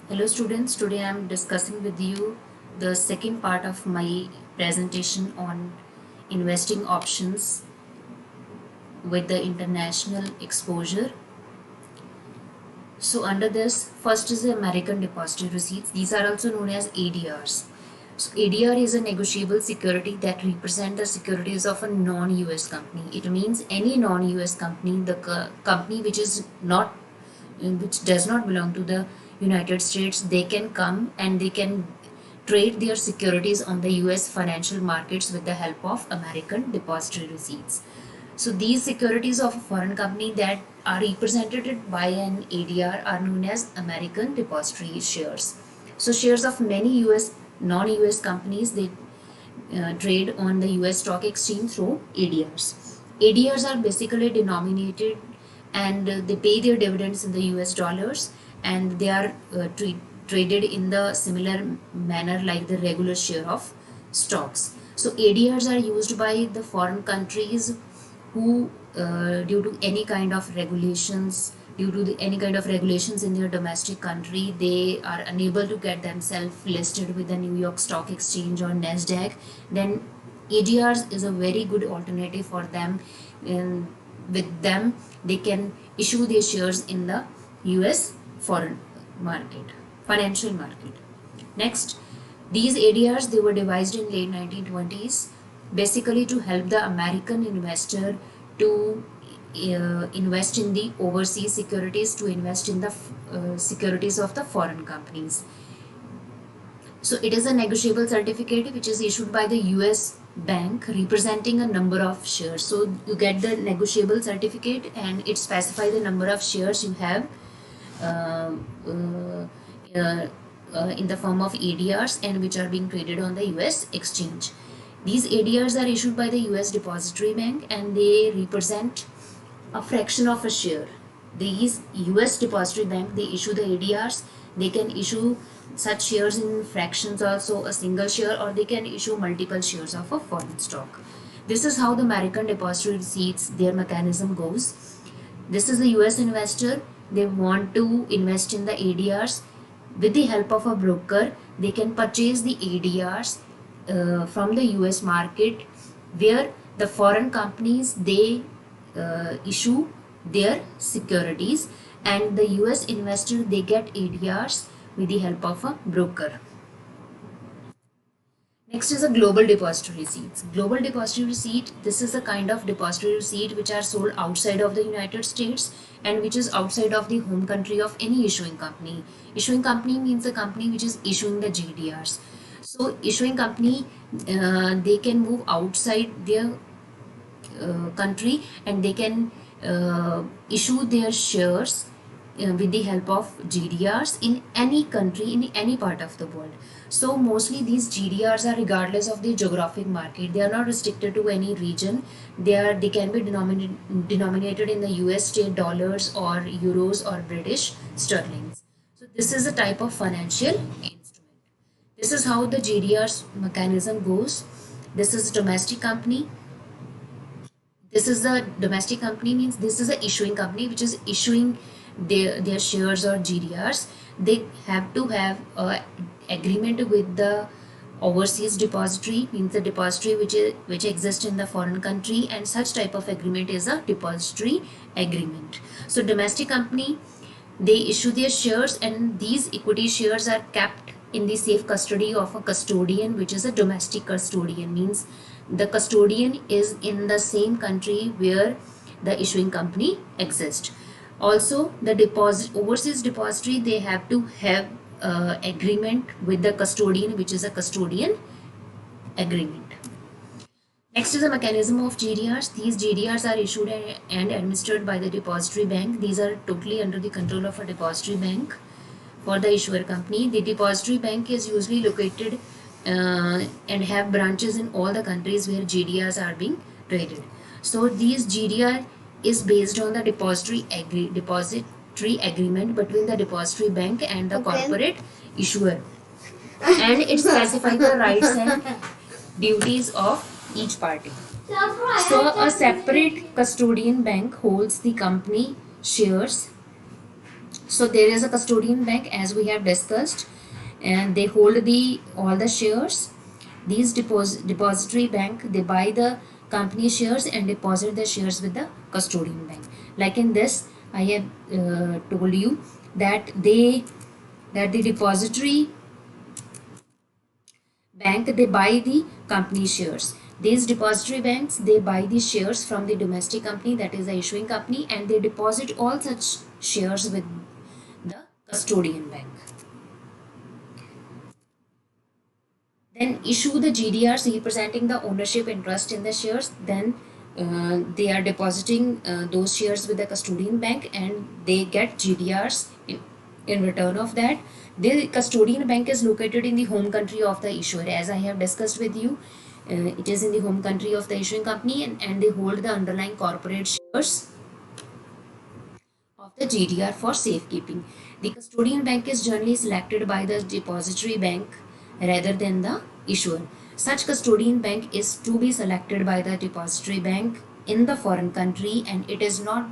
Hello students, today I am discussing with you the second part of my presentation on investing options with the international exposure. So under this, first is the American Depository Receipts. These are also known as ADRs. So ADR is a negotiable security that represent the securities of a non-US company. It means any non-US company, the company which is not which does not belong to the United States, they can come and they can trade their securities on the US financial markets with the help of American depository receipts. So these securities of a foreign company that are represented by an ADR are known as American depository shares. So shares of many US non-US companies, they trade on the US stock exchange through ADRs. ADRs are basically denominated and they pay their dividends in the US dollars, and they are traded in the similar manner like the regular share of stocks. So ADRs are used by the foreign countries who due to any kind of regulations, any kind of regulations in their domestic country, they are unable to get themselves listed with the New York Stock Exchange or Nasdaq. Then ADRs is a very good alternative for them. And with them they can issue their shares in the US foreign market, financial market. Next, these ADRs, they were devised in late 1920s basically to help the American investor to invest in the overseas securities, to invest in the securities of the foreign companies. So it is a negotiable certificate which is issued by the US bank representing a number of shares. So you get the negotiable certificate and it specifies the number of shares you have uh, uh, uh, in the form of ADRs and which are being traded on the US exchange. These ADRs are issued by the US Depository Bank and they represent a fraction of a share. These US Depository Bank, they issue the ADRs. They can issue such shares in fractions, also a single share, or they can issue multiple shares of a foreign stock. This is how the American Depository Receipts, their mechanism goes. This is the US investor. They want to invest in the ADRs. With the help of a broker, they can purchase the ADRs from the US market, where the foreign companies, they issue their securities, and the US investor, they get ADRs with the help of a broker. Next is a global depository receipts. Global depository receipt, this is a kind of depository receipt which are sold outside of the United States and which is outside of the home country of any issuing company. Issuing company means the company which is issuing the GDRs. So issuing company, they can move outside their country and they can issue their shares with the help of GDRs in any country, in any part of the world. So mostly these GDRs are regardless of the geographic market. They are not restricted to any region. They can be denominated in the US state dollars or euros or British sterlings. So this is a type of financial instrument. This is how the GDR's mechanism goes. This is a domestic company. This is a domestic company, means this is a issuing company which is issuing their shares or GDRs. They have to have a agreement with the overseas depository, means the depository which exists in the foreign country, and such type of agreement is a depository agreement. So domestic company, they issue their shares and these equity shares are kept in the safe custody of a custodian, which is a domestic custodian, means the custodian is in the same country where the issuing company exists. Also, the overseas depository, they have to have agreement with the custodian, which is a custodian agreement. Next is the mechanism of GDRs. These GDRs are issued and administered by the depository bank. These are totally under the control of a depository bank for the issuer company. The depository bank is usually located and have branches in all the countries where GDRs are being traded. So these GDR is based on the depository agreement between the depository bank and the corporate issuer, and it specifies the rights and duties of each party. So a separate custodian bank holds the company shares So there is a custodian bank, as we have discussed, and they hold the all the shares. These depository bank, they buy the company shares and deposit the shares with the custodian bank. Like in this, I have told you that the depository bank, they buy the company shares. These depository banks, they buy the shares from the domestic company, that is the issuing company, and they deposit all such shares with the custodian bank. Then issue the GDRs representing the ownership interest in the shares. Then they are depositing those shares with the custodian bank, and they get GDRs in return of that. The custodian bank is located in the home country of the issuer, as I have discussed with you. It is in the home country of the issuing company, and they hold the underlying corporate shares of the GDR for safekeeping. The custodian bank is generally selected by the depository bank rather than the issuer. Such custodian bank is to be selected by the depository bank in the foreign country, and it is not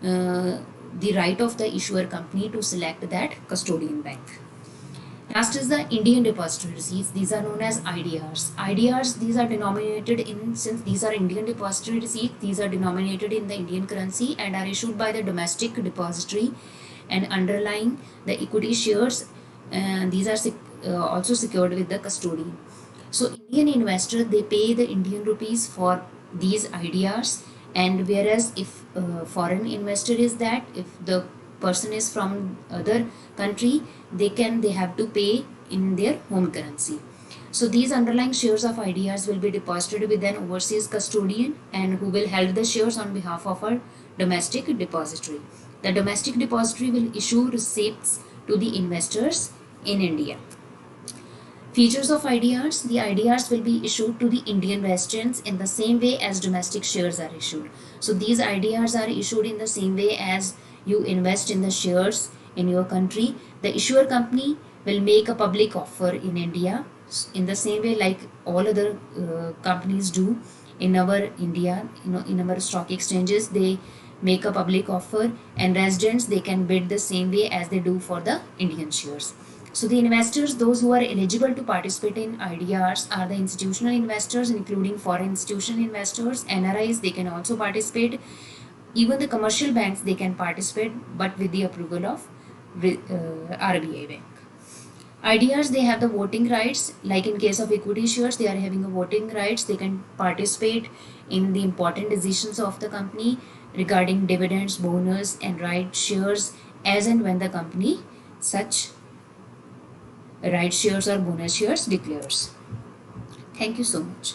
the right of the issuer company to select that custodian bank. Last is the Indian depository receipts. These are known as IDRs. IDRs, these are denominated in, since these are Indian depository receipts, these are denominated in the Indian currency and are issued by the domestic depository and underlying the equity shares. And these are also secured with the custodian. So Indian investor, they pay the Indian rupees for these IDRs, and whereas if foreign investor is that, if the person is from other country, they have to pay in their home currency. So these underlying shares of IDRs will be deposited with an overseas custodian, and who will hold the shares on behalf of our domestic depository. The domestic depository will issue receipts to the investors in India. Features of IDRs: the IDRs will be issued to the Indian residents in the same way as domestic shares are issued. So these IDRs are issued in the same way as you invest in the shares in your country. The issuer company will make a public offer in India in the same way like all other companies do in our India. In our stock exchanges, they make a public offer, and residents, they can bid the same way as they do for the Indian shares. So the investors, those who are eligible to participate in IDRs, are the institutional investors, including foreign institutional investors, NRIs, they can also participate. Even the commercial banks, they can participate, but with the approval of RBI bank. IDRs, they have the voting rights. Like in case of equity shares, they are having a voting rights. They can participate in the important decisions of the company regarding dividends, bonus, and right shares, as and when the company such right shares or bonus shares declares. Thank you so much.